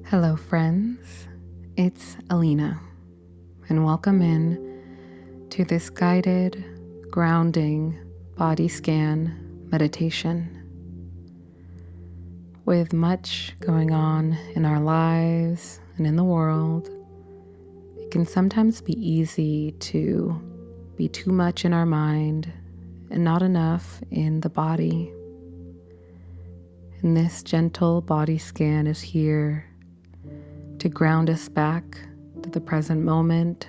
Hello, friends. It's Alina, and welcome in to this guided, grounding body scan meditation. With much going on in our lives and in the world, it can sometimes be easy to be too much in our mind and not enough in the body. And this gentle body scan is here to ground us back to the present moment.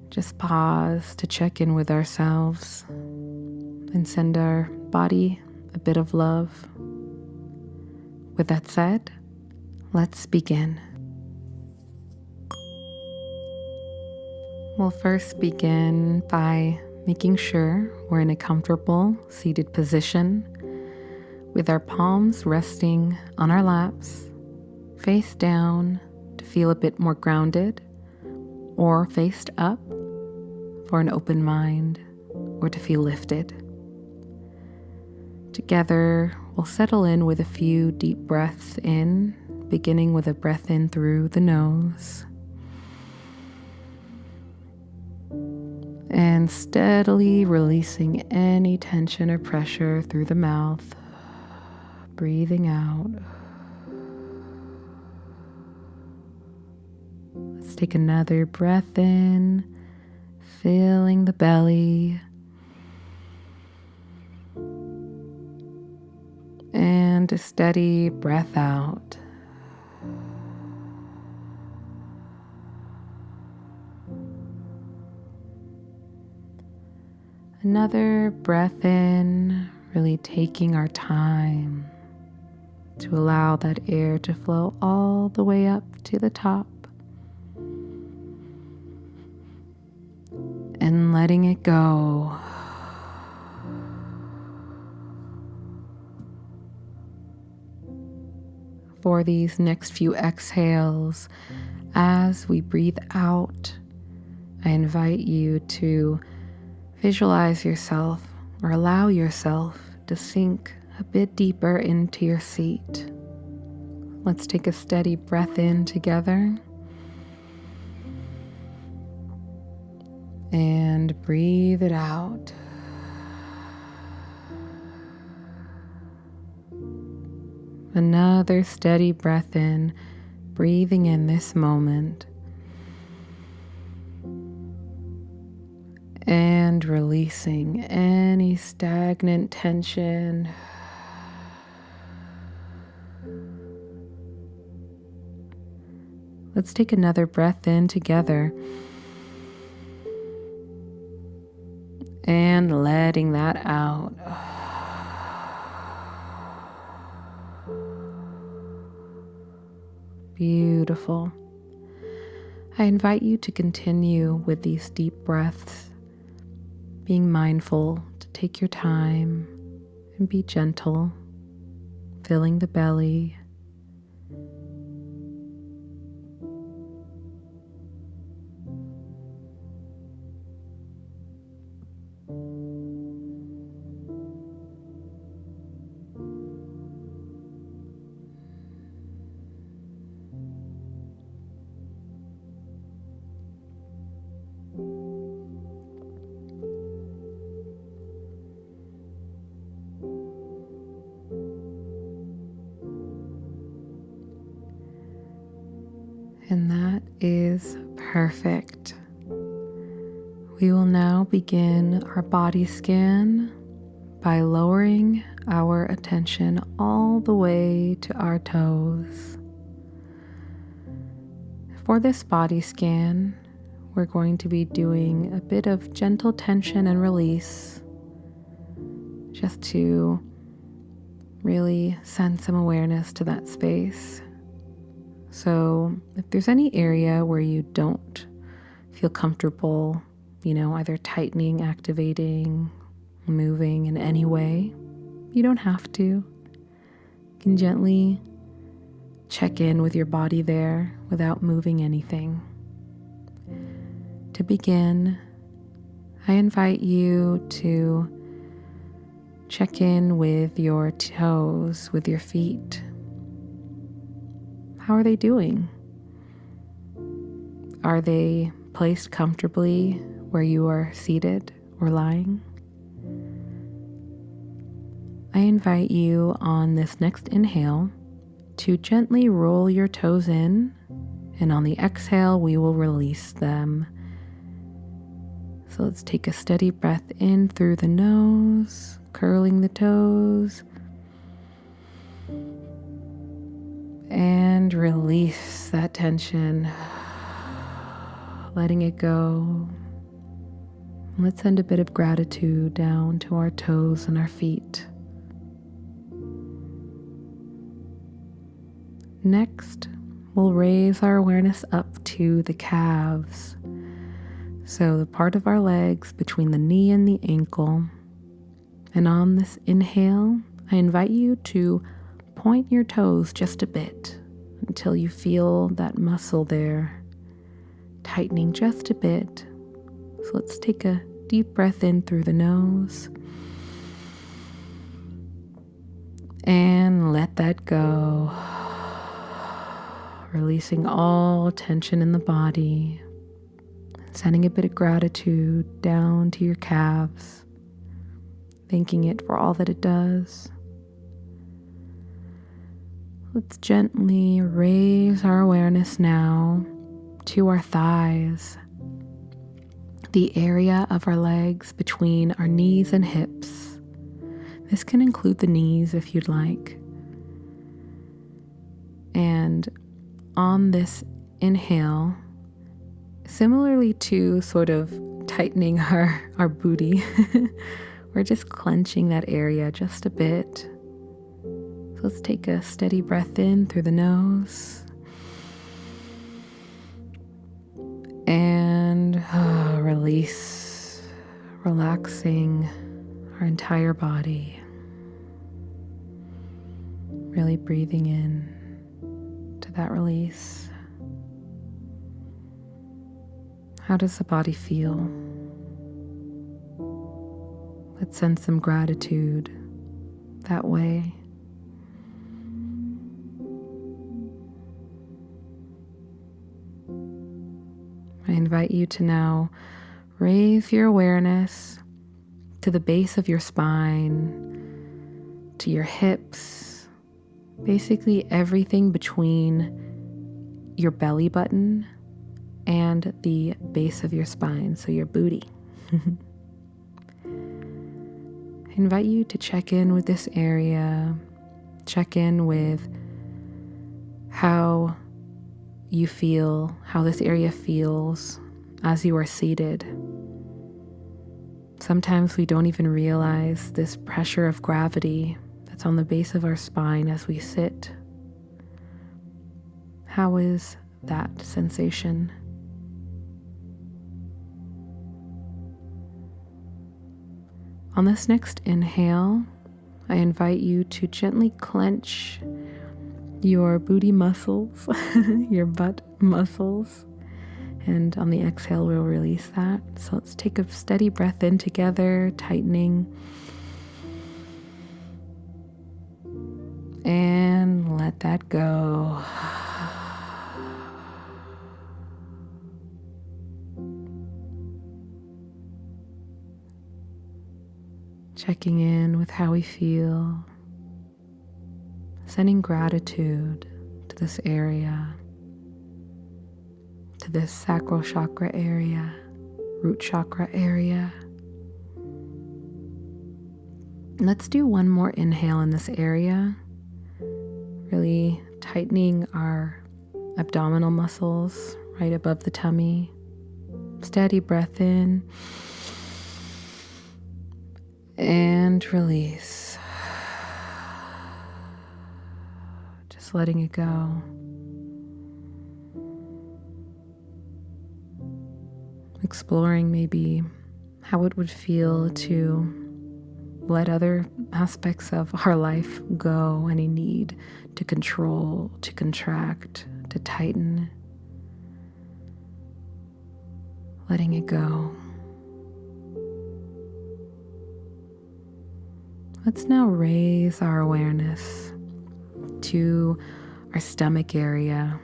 Just pause to check in with ourselves and send our body a bit of love. With that said, let's begin. We'll first begin by making sure we're in a comfortable seated position with our palms resting on our laps, face down to feel a bit more grounded, or faced up for an open mind or to feel lifted. Together, we'll settle in with a few deep breaths in, beginning with a breath in through the nose, and steadily releasing any tension or pressure through the mouth, breathing out. Let's take another breath in, filling the belly, and a steady breath out. Another breath in, really taking our time to allow that air to flow all the way up to the top. And letting it go. For these next few exhales, as we breathe out, I invite you to visualize yourself or allow yourself to sink a bit deeper into your seat. Let's take a steady breath in together. And breathe it out. Another steady breath in, breathing in this moment. And releasing any stagnant tension. Let's take another breath in together. And letting that out. Beautiful. I invite you to continue with these deep breaths, being mindful to take your time and be gentle, filling the belly. And that is perfect. We will now begin our body scan by lowering our attention all the way to our toes. For this body scan, we're going to be doing a bit of gentle tension and release, just to really send some awareness to that space. So if there's any area where you don't feel comfortable, either tightening, activating, moving in any way, you don't have to. You can gently check in with your body there without moving anything. To begin, I invite you to check in with your toes, with your feet. How are they doing? Are they placed comfortably where you are seated or lying? I invite you on this next inhale to gently roll your toes in, and on the exhale, we will release them. So let's take a steady breath in through the nose, curling the toes, and release that tension, letting it go. Let's send a bit of gratitude down to our toes and our feet. Next, we'll raise our awareness up to the calves. So the part of our legs between the knee and the ankle. And on this inhale, I invite you to point your toes just a bit until you feel that muscle there tightening just a bit. So let's take a deep breath in through the nose and let that go. Releasing all tension in the body, sending a bit of gratitude down to your calves, thanking it for all that it does. Let's gently raise our awareness now to our thighs, the area of our legs between our knees and hips. This can include the knees if you'd like. And on this inhale, similarly to sort of tightening our booty, we're just clenching that area just a bit. So let's take a steady breath in through the nose and release, relaxing our entire body. Really breathing in to that release. How does the body feel? Let's send some gratitude that way. I invite you to now raise your awareness to the base of your spine, to your hips, basically everything between your belly button and the base of your spine, so your booty. I invite you to check in with this area, check in with how you feel, how this area feels as you are seated. Sometimes we don't even realize this pressure of gravity that's on the base of our spine as we sit. How is that sensation? On this next inhale, I invite you to gently clench your booty muscles, your butt muscles, and on the exhale, we'll release that. So let's take a steady breath in together, tightening, and let that go. Checking in with how we feel, sending gratitude to this area, to this sacral chakra area, root chakra area. Let's do one more inhale in this area, really tightening our abdominal muscles right above the tummy. Steady breath in and release. Just letting it go. Exploring maybe how it would feel to let other aspects of our life go, any need to control, to contract, to tighten. Letting it go. Let's now raise our awareness to our stomach area,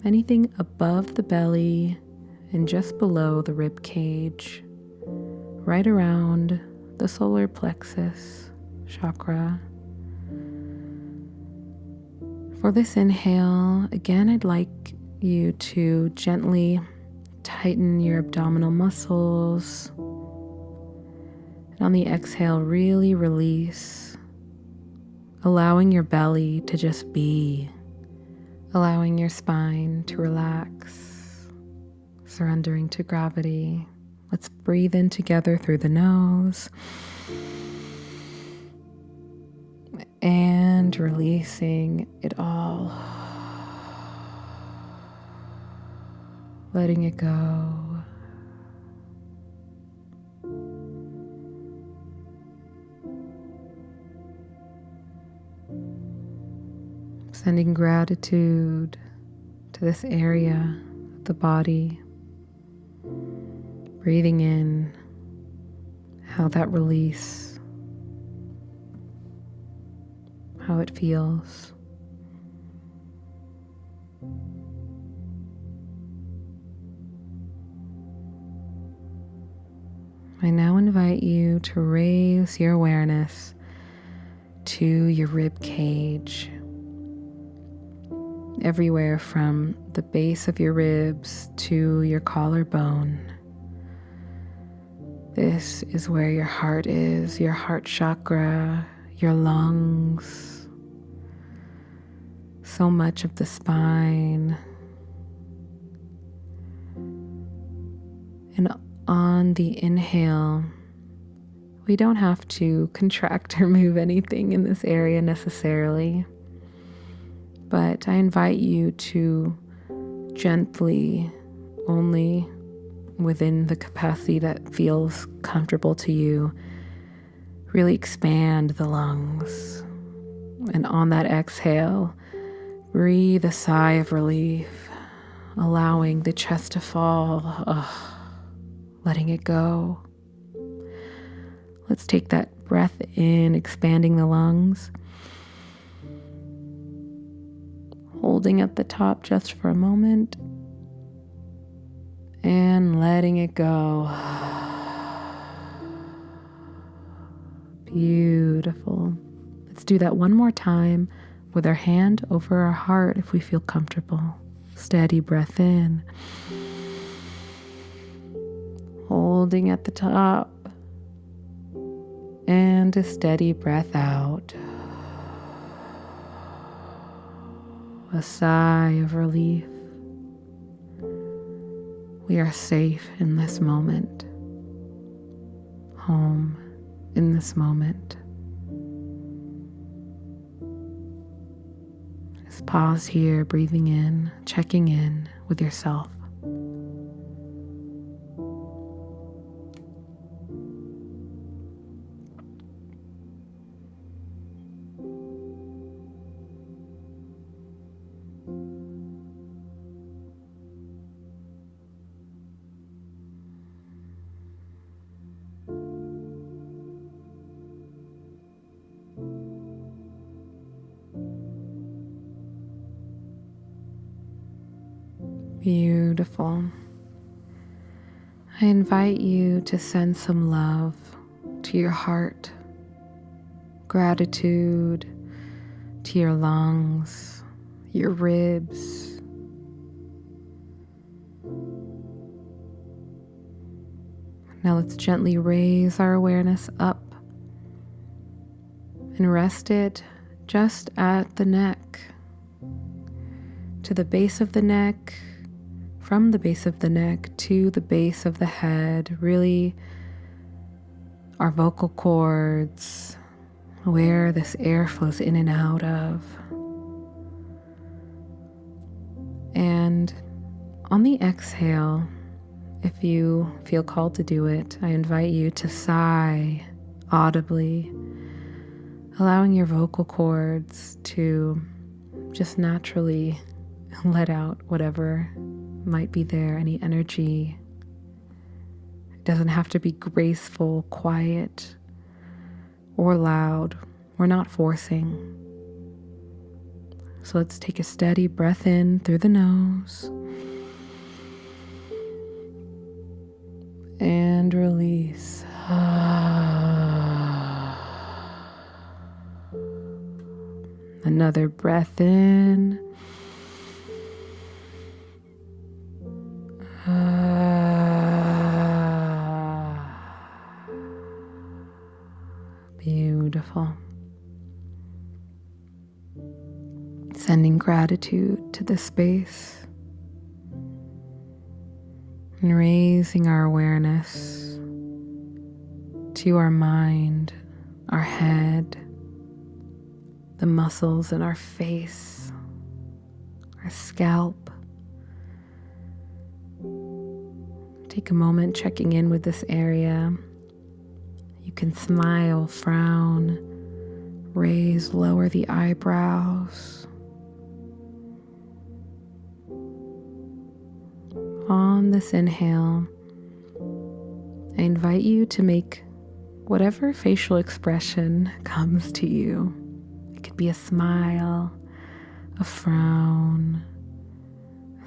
anything above the belly and just below the rib cage, right around the solar plexus chakra. For this inhale, again, I'd like you to gently tighten your abdominal muscles. And on the exhale, really release, allowing your belly to just be, allowing your spine to relax, surrendering to gravity. Let's breathe in together through the nose and releasing it all, letting it go. Sending gratitude to this area of the body, breathing in how that release, how it feels. I now invite you to raise your awareness to your rib cage, everywhere from the base of your ribs to your collarbone. This is where your heart is, your heart chakra, your lungs, so much of the spine. And on the inhale, we don't have to contract or move anything in this area necessarily. But I invite you to gently, only within the capacity that feels comfortable to you, really expand the lungs. And on that exhale, breathe a sigh of relief, allowing the chest to fall, letting it go. Let's take that breath in, expanding the lungs. Holding at the top just for a moment and letting it go. Beautiful. Let's do that one more time with our hand over our heart if we feel comfortable. Steady breath in. Holding at the top and a steady breath out. A sigh of relief. We are safe in this moment. Home in this moment. Just pause here, breathing in, checking in with yourself. Beautiful. I invite you to send some love to your heart, gratitude to your lungs, your ribs. Now let's gently raise our awareness up and rest it just at the neck, to the base of the neck, from the base of the neck to the base of the head, really our vocal cords, where this air flows in and out of. And on the exhale, if you feel called to do it, I invite you to sigh audibly, allowing your vocal cords to just naturally let out whatever might be there, any energy. It doesn't have to be graceful, quiet, or loud. We're not forcing. So let's take a steady breath in through the nose and release. Another breath in. Beautiful. Sending gratitude to this space and raising our awareness to our mind, our head, the muscles in our face, our scalp. Take a moment checking in with this area. You can smile, frown, raise, lower the eyebrows. On this inhale, I invite you to make whatever facial expression comes to you. It could be a smile, a frown.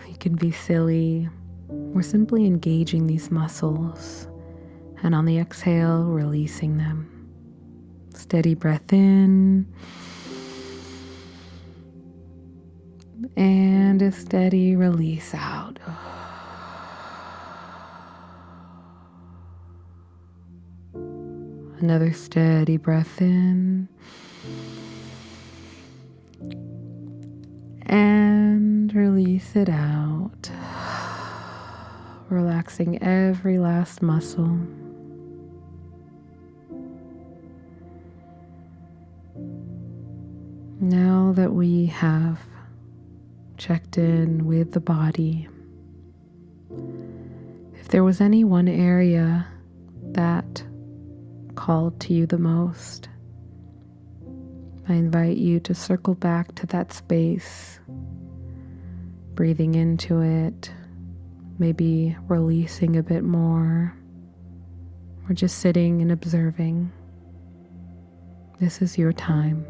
It can be silly. We're simply engaging these muscles, and on the exhale, releasing them. Steady breath in, and a steady release out. Another steady breath in, and release it out. Relaxing every last muscle. Now that we have checked in with the body, if there was any one area that called to you the most, I invite you to circle back to that space, breathing into it, maybe releasing a bit more, or just sitting and observing. This is your time.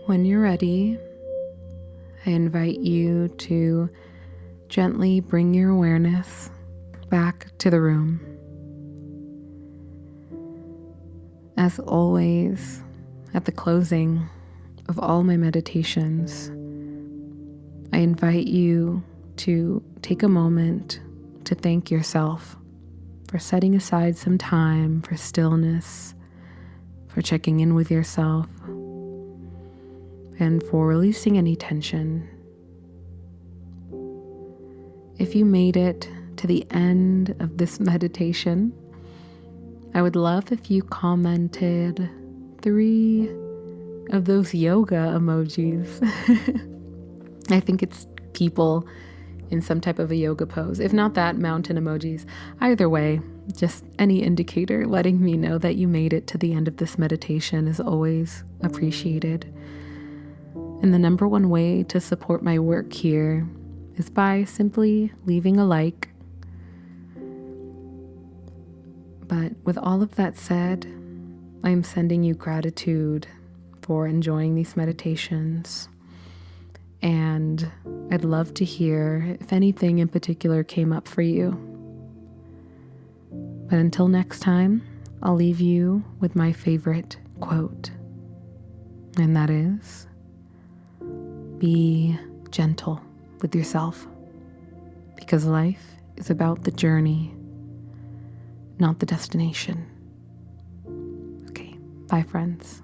When you're ready, I invite you to gently bring your awareness back to the room. As always, at the closing of all my meditations, I invite you to take a moment to thank yourself for setting aside some time for stillness, for checking in with yourself, and for releasing any tension. If you made it to the end of this meditation, I would love if you commented 3 of those yoga emojis. I think it's people in some type of a yoga pose. If not that, mountain emojis. Either way, just any indicator letting me know that you made it to the end of this meditation is always appreciated. And the number one way to support my work here is by simply leaving a like. But with all of that said, I am sending you gratitude for enjoying these meditations. And I'd love to hear if anything in particular came up for you. But until next time, I'll leave you with my favorite quote. And that is, be gentle with yourself, because life is about the journey, not the destination. Okay, bye, friends.